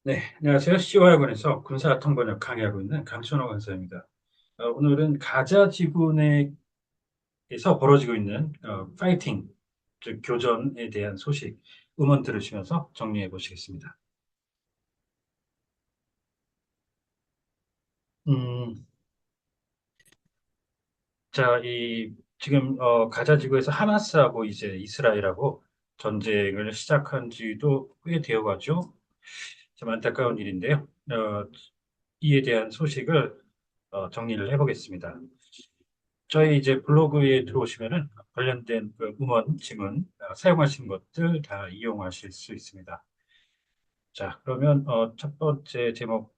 네, 안녕하세요. CO학원에서 군사통번역 강의하고 있는 강천호 강사입니다. 오늘은 가자 지구 내에서 벌어지고 있는 파이팅, 즉 교전에 대한 소식, 음원 들으시면서 정리해 보시겠습니다. 음, 자, 지금 가자 지구에서 하마스하고 이제 이스라엘하고 전쟁을 시작한 지도 꽤 되어가죠. 좀 안타까운 일인데요. 이에 대한 소식을 정리를 해보겠습니다. 저희 이제 블로그에 들어오시면은 관련된 그 음원, 지문, 사용하신 것들 다 이용하실 수 있습니다. 자, 그러면 첫 번째 제목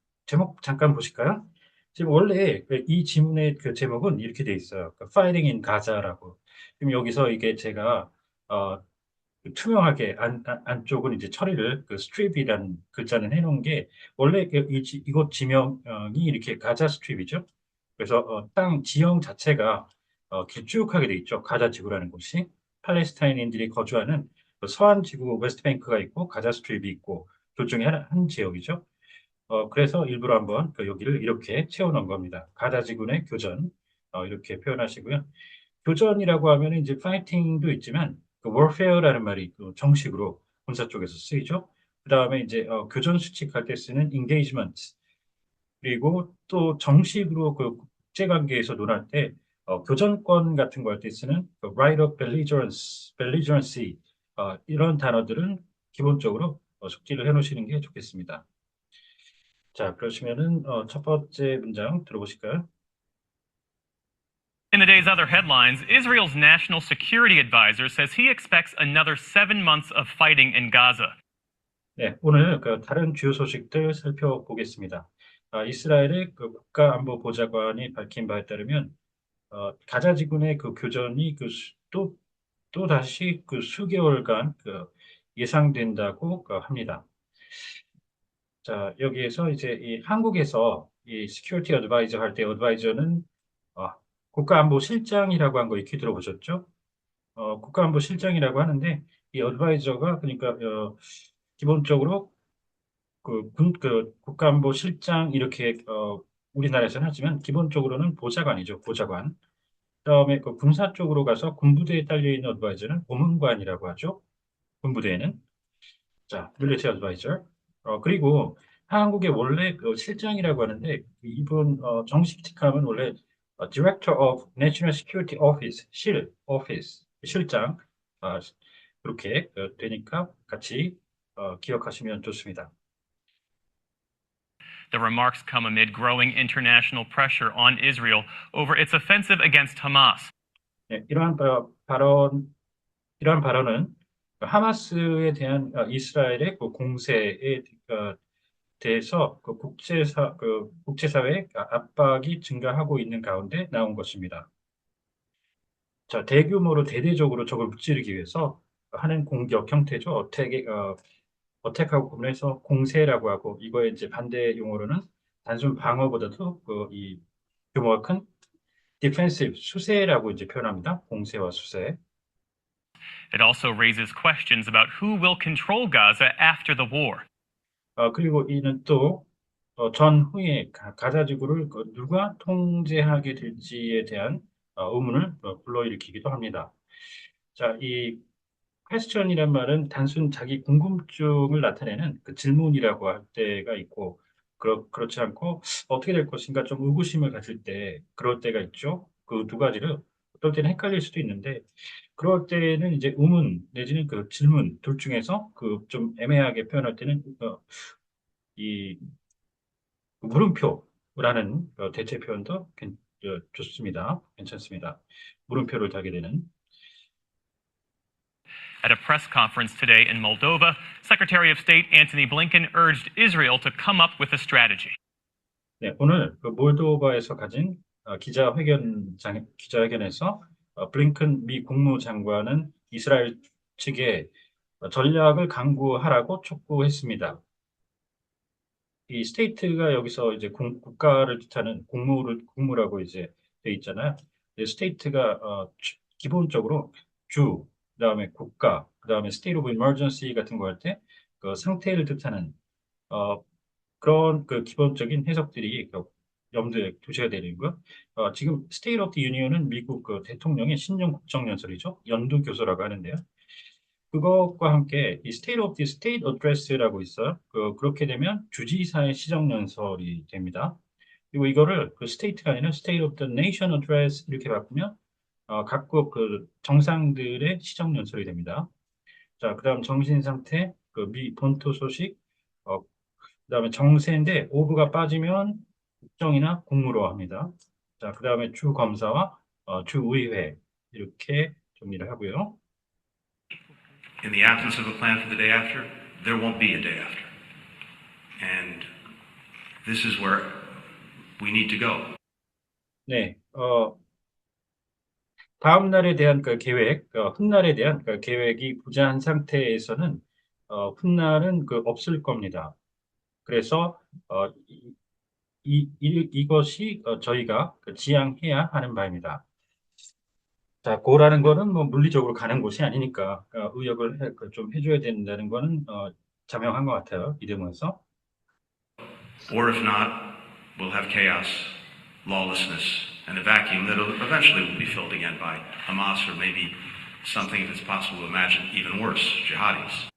잠깐 보실까요? 지금 원래 그이 지문의 그 제목은 이렇게 돼 있어요. 그 Fighting in Gaza라고. 지금 여기서 이게 제가 어, 그 투명하게 안쪽은 이제 처리를 그 스트립이라는 글자는 해놓은 게 원래 이곳 지명이 이렇게 가자 스트립이죠. 그래서 땅 지형 자체가 길쭉하게 돼 있죠. 가자 지구라는 곳이 팔레스타인인들이 거주하는 그 서한 지구 웨스트뱅크가 있고 가자 스트립이 있고 둘 중에 한 지역이죠. 그래서 일부러 한번 그 여기를 이렇게 채워놓은 겁니다. 가자 지구의 교전 이렇게 표현하시고요. 교전이라고 하면 이제 파이팅도 있지만 그 warfare라는 말이 그 정식으로 군사 쪽에서 쓰이죠. 그다음에 이제 교전 수칙할 때 쓰는 engagement 그리고 또 정식으로 그 국제 관계에서 논할 때 교전권 같은 거 할 때 쓰는 그 right of belligerency 이런 단어들은 기본적으로 숙지를 해놓으시는 게 좋겠습니다. 자, 그러시면은 첫 번째 문장 들어보실까요? In the day's other headlines, Israel's national security advisor says he expects another 7 months of fighting in Gaza. 네, 오늘 그 다른 주요 소식들 살펴보겠습니다. 이스라엘의 그 국가안보보좌관이 밝힌 바에 따르면 가자 지구내 그 교전이 또 다시 그 수개월간 예상된다고 합니다. 자, 여기에서 이제 이 한국에서 이 시큐리티 어드바이저 할 때 어드바이저는 어, 국가안보실장이라고 한 거 익히 들어보셨죠? 국가안보실장이라고 하는데 이 어드바이저가 그러니까 기본적으로 그 국가안보실장 이렇게 우리나라에서는 하지만 기본적으로는 보좌관이죠, 보좌관. 그다음에 그 군사 쪽으로 가서 군부대에 딸려 있는 어드바이저는 보문관이라고 하죠. 군부대에는 자 밀리터리 어드바이저. 그리고 한국의 원래 그 실장이라고 하는데 이분 정식 직함은 원래 Director of National Security Office 실 오피스 실장 그렇게 되니까 같이 기억하시면 좋습니다. The remarks come amid growing international pressure on Israel over its offensive against Hamas. 네, 이러한 발언은 하마스에 대한 이스라엘의 그 공세에 대해서 국제사회의 압박이 증가하고 있는 가운데 나온 것입니다. 자, 대규모로 대대적으로 적을 무찌르기 위해서 하는 공격 형태죠. 어택하고 구분해서 공세라고 하고 이거의 이제 반대 용어로는 단순 방어보다도 이 규모가 큰 디펜시브 수세라고 이제 표현합니다. 공세와 수세. It also raises questions about who will control Gaza after the war. 그리고 이는 또 전후에 가자 지구를 누가 통제하게 될지에 대한 의문을 불러일으키기도 합니다. 자, 이 퀘스천이란 말은 단순 자기 궁금증을 나타내는 그 질문이라고 할 때가 있고 그렇지 않고 어떻게 될 것인가 좀 의구심을 가질 때 그럴 때가 있죠. 그 두 가지를 어떨 때는 헷갈릴 수도 있는데 그럴 때는 이제 의문 내지는 그 질문 둘 중에서 그 좀 애매하게 표현할 때는 이 물음표라는 대체 표현도 좋습니다. 괜찮습니다. 물음표를 달게 되는. At a press conference today in Moldova, Secretary of State Antony Blinken urged Israel to come up with a strategy. 네, 오늘 그 몰도바에서 가진 기자회견에서 블링컨 미 국무장관은 이스라엘 측에 전략을 강구하라고 촉구했습니다. 이 스테이트가 여기서 이제 국가를 뜻하는 국무라고 이제 돼 있잖아요. 스테이트가 기본적으로 주, 그다음에 국가, 그다음에 state of emergency 같은 거 할 때 그 상태를 뜻하는 그런 그 기본적인 해석들이 그 염두에 두셔야 되는 거. 지금 스테이트 오브 더 유니언은 미국 그 대통령의 신년 국정연설이죠. 연두교서라고 하는데요. 그것과 함께 이 스테이트 오브 더 스테이트 어드레스라고 있어요. 그렇게 되면 주지사의 시정연설이 됩니다. 그리고 이거를 그 스테이트가 아니라 스테이트 오브 더 네이션 어드레스 이렇게 바꾸면 각국 그 정상들의 시정연설이 됩니다. 자, 그다음 정신 상태, 그 미 본토 소식, 그다음에 정세인데 오브가 빠지면 국정이나 국무로 합니다. 자, 그다음에 주 검사와 주의회 이렇게 정리를 하고요. In the absence of a plan for the day after, there won't be a day after. And this is where we need to go. 네, 다음 날에 대한 그 계획, 훗날에 대한 그 계획이 부재한 상태에서는 훗날은 그 없을 겁니다. 그래서 이것이 저희가 그 지향해야 하는 바입니다. 자, 고라는 거는 뭐 물리적으로 가는 곳이 아니니까 의역을 좀 해줘야 된다는 거는 자명한 것 같아요. 이 대목에서. Or if not, we'll have chaos, lawlessness, and a vacuum that eventually will be filled again by Hamas or maybe something, if it's possible to imagine, even worse, jihadis.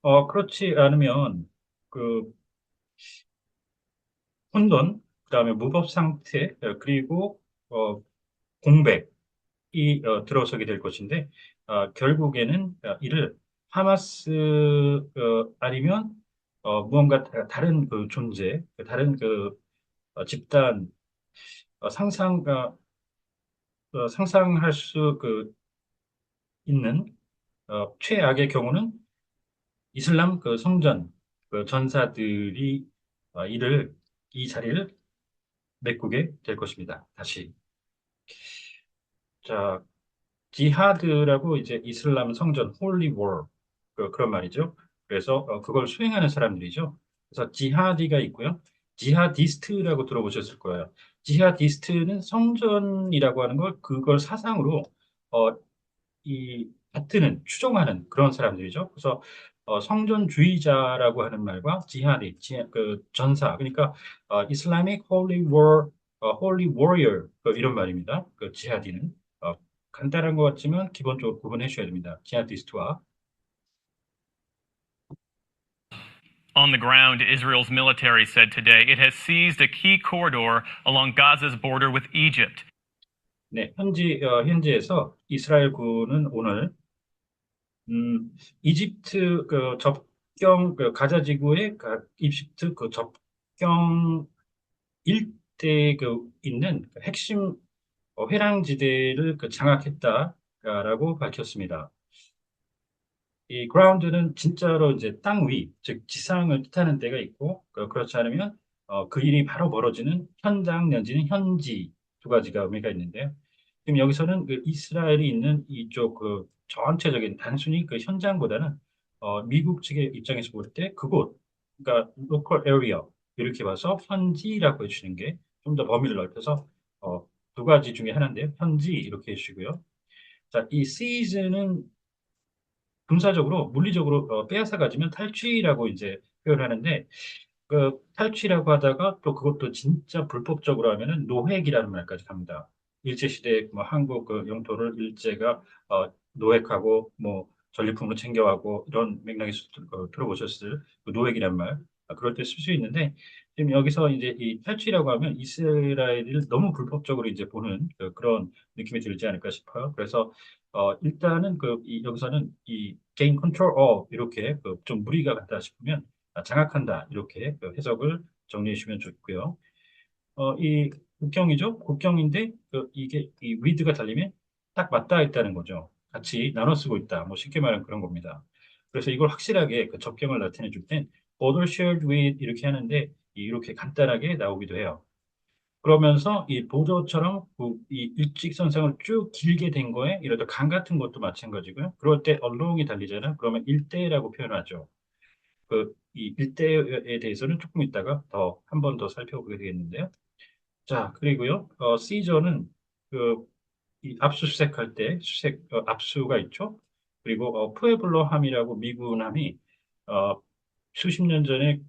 그렇지 않으면 그 혼돈, 그다음에 무법 상태, 그리고 공백이 들어서게 될 것인데 결국에는 이를 하마스 아니면 무언가 다른 그 존재, 다른 그 집단 상상할 수 있는 최악의 경우는 이슬람 그 성전 그 전사들이 이를 이 자리를 메꾸게 될 것입니다. 다시 자 지하드라고 이제 이슬람 성전 홀리 월 그런 말이죠. 그래서 그걸 수행하는 사람들이죠. 그래서 지하디가 있고요. 지하디스트라고 들어보셨을 거예요. 지하디스트는 성전이라고 하는 걸 그걸 사상으로 어, 받드는 추종하는 그런 사람들이죠. 그래서 성전주의자라고 하는 말과 지하디, 그 전사, 그러니까 이슬라믹 홀리 워, 홀리 워리어 이런 말입니다. 그 지하디는 간단한 것 같지만 기본적으로 구분해 주셔야 됩니다. 지하디스트와 On the ground, Israel's military said today it has seized a key corridor along Gaza's border with Egypt. 네, 현지에서 이스라엘 군은 오늘 이집트 그 접경 그 가자 지구의 이집트 그 접경 일대에 있는 그 핵심 회랑지대를 장악했다라고 밝혔습니다. 이 그라운드는 진짜로 이제 땅 위, 즉 지상을 뜻하는 데가 있고 그렇지 않으면 그 일이 바로 벌어지는 현장 내지는 현지 두 가지가 의미가 있는데요. 지금 여기서는 그 이스라엘이 있는 이쪽 그 전체적인 단순히 그 현장보다는 미국 측의 입장에서 볼 때 그곳, 그러니까 local area 이렇게 봐서 현지라고 해주시는 게 좀 더 범위를 넓혀서 두 가지 중에 하나인데요. 현지 이렇게 해주시고요. 자, 이 시즌은 군사적으로 물리적으로 빼앗아 가지면 탈취라고 이제 표현하는데 그 탈취라고 하다가 또 그것도 진짜 불법적으로 하면은 노획이라는 말까지 갑니다. 일제시대 뭐 한국 그 영토를 일제가 노획하고 뭐 전리품으로 챙겨가고 이런 맥락에서 들어보셨을 그 노획이란 말 그럴 때 쓸 수 있는데 지금 여기서 이제 이 탈취라고 하면 이스라엘을 너무 불법적으로 이제 보는 그런 느낌이 들지 않을까 싶어요. 그래서 일단은 여기서는 이 gain control of 이렇게 좀 무리가 갔다 싶으면 장악한다 이렇게 해석을 정리해 주시면 좋고요. 이 국경이죠. 국경인데 이게 이 위드가 달리면 딱 맞닿아 있다는 거죠. 같이 나눠 쓰고 있다. 뭐 쉽게 말하면 그런 겁니다. 그래서 이걸 확실하게 그 접경을 나타내 줄 땐 border shared with 이렇게 하는데 이렇게 간단하게 나오기도 해요. 그러면서 이 보도처럼 이 일직선상을 쭉 길게 된 거에 이런 강 같은 것도 마찬가지고요. 그럴 때 along이 달리잖아요. 그러면 일대라고 표현하죠. 이 일대에 대해서는 조금 이따가 한 번 더 살펴보게 되겠는데요. 자, 그리고요, 시저는 이 압수수색할 때 압수가 있죠. 그리고 푸에블로함이라고 미군함이 어, 수십 년 전에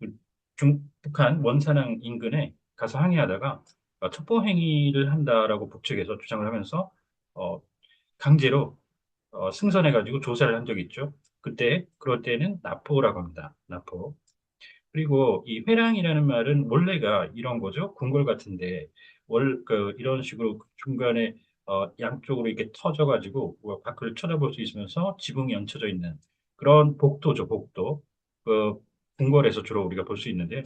북한 원산항 인근에 가서 항해하다가 첩보 행위를 한다라고 북측에서 주장을 하면서 어, 강제로 승선해가지고 조사를 한 적이 있죠. 그럴 때는 나포라고 합니다. 나포. 그리고 이 회랑이라는 말은 원래가 이런 거죠. 궁궐 같은데 이런 식으로 중간에 양쪽으로 이렇게 터져가지고 밖을 쳐다볼 수 있으면서 지붕이 얹혀져 있는 그런 복도죠, 복도. 그 궁궐에서 주로 우리가 볼 수 있는데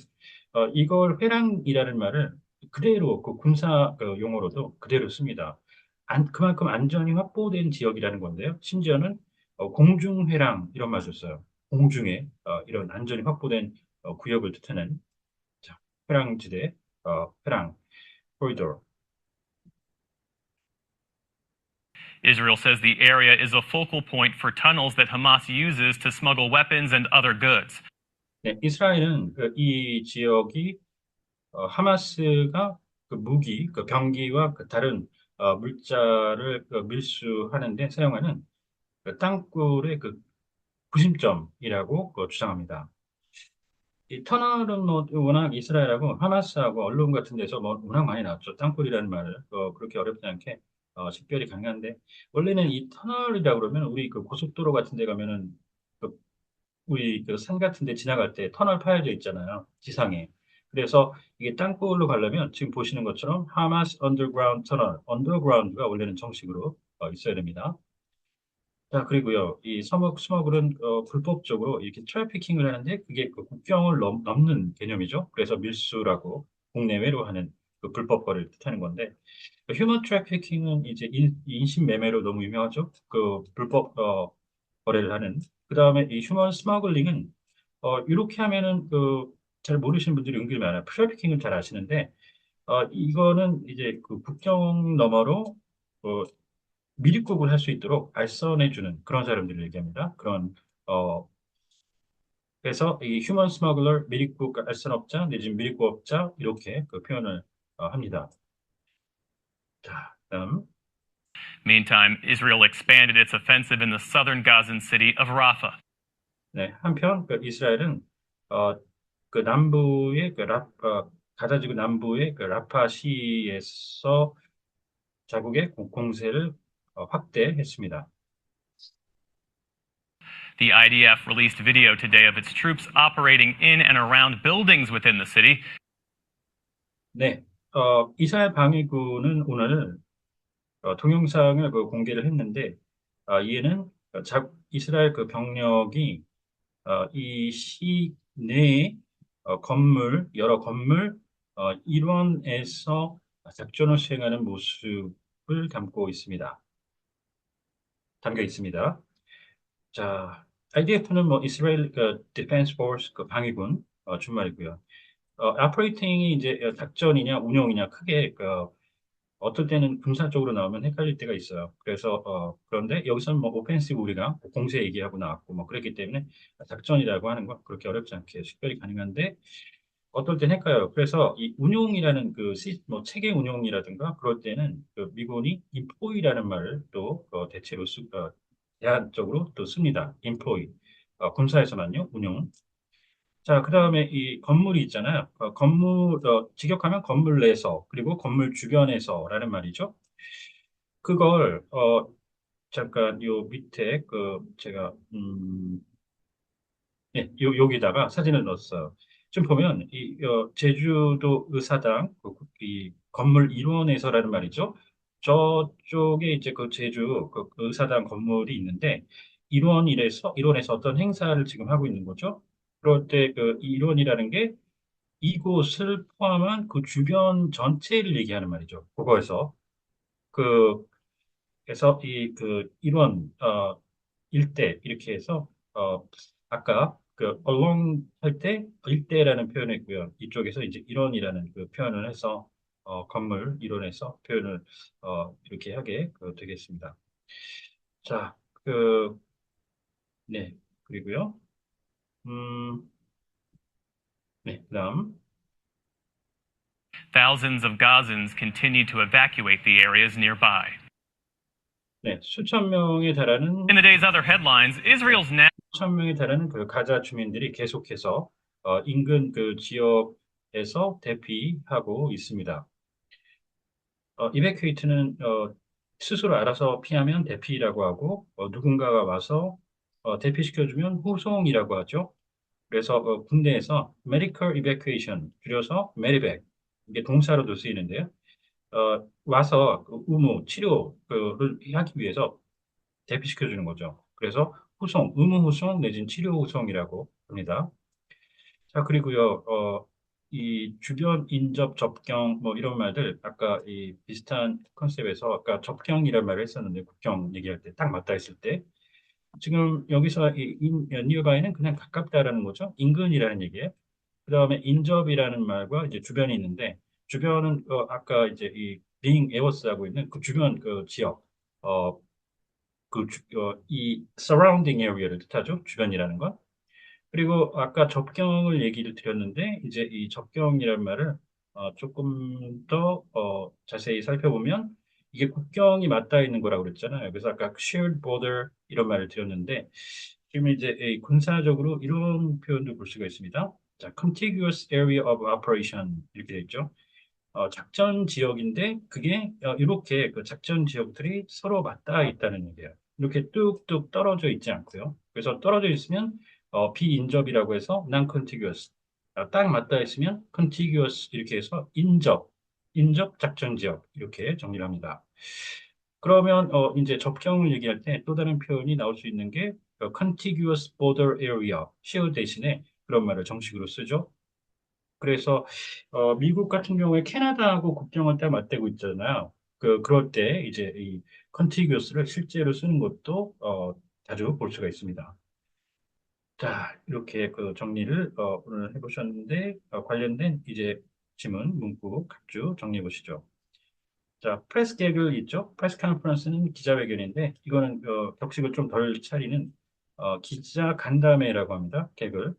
이걸 회랑이라는 말을 그대로 그 군사 그 용어로도 그대로 씁니다. 그만큼 안전이 확보된 지역이라는 건데요. 심지어는 공중회랑 이런 말을 써요. 공중에 이런 안전이 확보된 구역을 뜻하는 자, 회랑지대, 회랑, 코리도어. Israel says the area is a focal point for tunnels that Hamas uses to smuggle weapons and other goods. 네, 이스라엘은 이 지역이 하마스가 그 무기, 그 병기와 그 다른 물자를 밀수하는데 사용하는 그 땅굴의 그 구심점이라고 주장합니다. 이 터널은 뭐 워낙 이스라엘하고 하마스하고 언론 같은 데서 뭐 워낙 많이 나왔죠. 땅굴이라는 말을 그렇게 어렵지 않게 식별이 가능한데 원래는 이 터널이라 그러면 우리 그 고속도로 같은 데 가면은 그 우리 그 산 같은 데 지나갈 때 터널 파여져 있잖아요. 지상에. 그래서 이게 땅굴로 가려면 지금 보시는 것처럼 하마스 언더그라운드 터널, 언더그라운드가 원래는 정식으로 있어야 됩니다. 자, 그리고요, 이 스머글은 불법적으로 이렇게 트래피킹을 하는데 그게 그 국경을 넘는 개념이죠. 그래서 밀수라고 국내외로 하는 그 불법 거래를 뜻하는 건데, 휴먼 트래피킹은 이제 인신매매로 너무 유명하죠. 그 불법 거래를 하는. 그 다음에 이 휴먼 스머글링은 이렇게 하면은 그 잘 모르시는 분들이 은근히 많아요. 트래피킹을 잘 아시는데, 이거는 이제 그 국경 너머로 어, 미립국을 할 수 있도록 알선해주는 그런 사람들을 얘기합니다. 어, 그래서 이 휴먼 스머글러, 미립국 알선업자, 내지는 미립국업자, 이렇게 그 표현을 합니다. 자, 다음. Meantime, Israel expanded its offensive in the southern Gazan city of Rafah. 네, 한편, 이스라엘은, 그 남부의 가자지구 남부의 그 라파시에서 자국의 공세를 확대했습니다. The IDF released video today of its troops operating in and around buildings within the city. 네, 이스라엘 방위군은 오늘 동영상을 공개를 했는데 이에는 이스라엘 그 병력이 이 시내에 여러 건물 일원에서 작전을 수행하는 모습을 담겨 있습니다. 자, IDF는 뭐 이스라엘 디펜스 포스 그 방위군 준말이고요. 오퍼레이팅이 이제 작전이냐 운용이냐 크게 어떨 때는 군사적으로 나오면 헷갈릴 때가 있어요. 그래서 그런데 여기서는 뭐 오펜시브 우리가 공세 얘기하고 나왔고 뭐 그랬기 때문에 작전이라고 하는 건 그렇게 어렵지 않게 식별이 가능한데 어떨 땐 헷갈려요. 그래서 이 운용이라는 뭐 체계 운용이라든가 그럴 때는 그 미군이 인포이라는 말을 또 대안적으로 또 씁니다. 인포이 군사에서만요 운용. 자, 그 다음에 이 건물이 있잖아요. 직역하면 건물 내에서, 그리고 건물 주변에서라는 말이죠. 그걸, 잠깐 요 밑에, 제가, 예, 여기다가 사진을 넣었어요. 지금 보면, 제주도 의사당, 이 건물 일원에서라는 말이죠. 저쪽에 이제 그 제주 그 의사당 건물이 있는데, 일원에서 어떤 행사를 지금 하고 있는 거죠. 그럴 때 그 일원이라는 게 이곳을 포함한 그 주변 전체를 얘기하는 말이죠. 국어에서. 그, 그래서 일원, 일대, 이렇게 해서, 아까 along 할 때, 일대라는 표현을 했고요. 이쪽에서 이제 일원이라는 그 표현을 해서, 건물, 일원에서 표현을, 이렇게 하게 되겠습니다. 자, 네. 그리고요. 음, 네. 그다음. Thousands of Gazans continue to evacuate the areas nearby. 네. 수천 명에 달하는 In the day's other headlines, Israel's 수천 명에 달하는 그 가자 주민들이 계속해서 인근 그 지역 evacuate에서 대피하고 있습니다. evacuate는 스스로 알아서 피하면 대피라고 하고 누군가가 와서 대피시켜주면 후송이라고 하죠. 그래서 군대에서 medical evacuation 줄여서 medevac 이게 동사로도 쓰이는데요. 와서 그 의무 치료를 하기 위해서 대피시켜주는 거죠. 그래서 후송, 의무 후송 내진 치료 후송이라고 합니다. 자, 그리고요, 이 주변 인접 접경 뭐 이런 말들 아까 이 비슷한 컨셉에서 아까 접경이라는 말을 했었는데 국경 얘기할 때 딱 맞닿아 있을 때 지금 여기서 nearby는 그냥 가깝다라는 거죠. 인근이라는 얘기예요. 그다음에 인접이라는 말과 이제 주변이 있는데 주변은 아까 이제 이 being aware's 하고 있는 그 주변 그 지역 이 surrounding area를 뜻하죠. 주변이라는 건. 그리고 아까 접경을 얘기를 드렸는데 이제 이 접경이라는 말을 조금 더 자세히 살펴보면 이게 국경이 맞닿아 있는 거라고 그랬잖아요. 그래서 아까 shared border 이런 말을 드렸는데 지금 이제 이 군사적으로 이런 표현도 볼 수가 있습니다. 자, contiguous area of operation 이렇게 돼 있죠. 작전 지역인데 그게 이렇게 그 작전 지역들이 서로 맞닿아 있다는 얘기예요. 이렇게 뚝뚝 떨어져 있지 않고요. 그래서 떨어져 있으면 비인접이라고 해서 non-contiguous. 딱 맞닿아 있으면 contiguous 이렇게 해서 인접 작전 지역 이렇게 정리를 합니다. 그러면 이제 접경을 얘기할 때 또 다른 표현이 나올 수 있는 게 contiguous border area, 시어 대신에 그런 말을 정식으로 쓰죠. 그래서 미국 같은 경우에 캐나다하고 국경을 딱 맞대고 있잖아요. 그럴 때 이제 이 contiguous를 실제로 쓰는 것도 자주 볼 수가 있습니다. 자, 이렇게 그 정리를 오늘 해보셨는데 관련된 이제 지문, 문구 각주 정리해 보시죠. 자, 프레스 개그 있죠? 프레스 컨퍼런스는 기자회견인데 이거는 격식을 좀 덜 차리는 기자 간담회라고 합니다. 개그.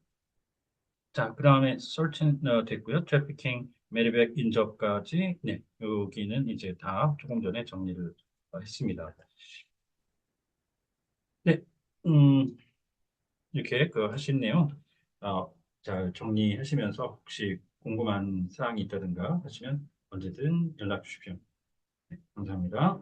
자, 그 다음에 설치 됐고요. 트래피킹, 메리백 인접까지 네, 여기는 이제 다 조금 전에 정리를 했습니다. 네, 음, 이렇게 그 하신 내용 잘 정리하시면서 혹시 궁금한 사항이 있다든가 하시면 언제든 연락 주십시오. 네, 감사합니다.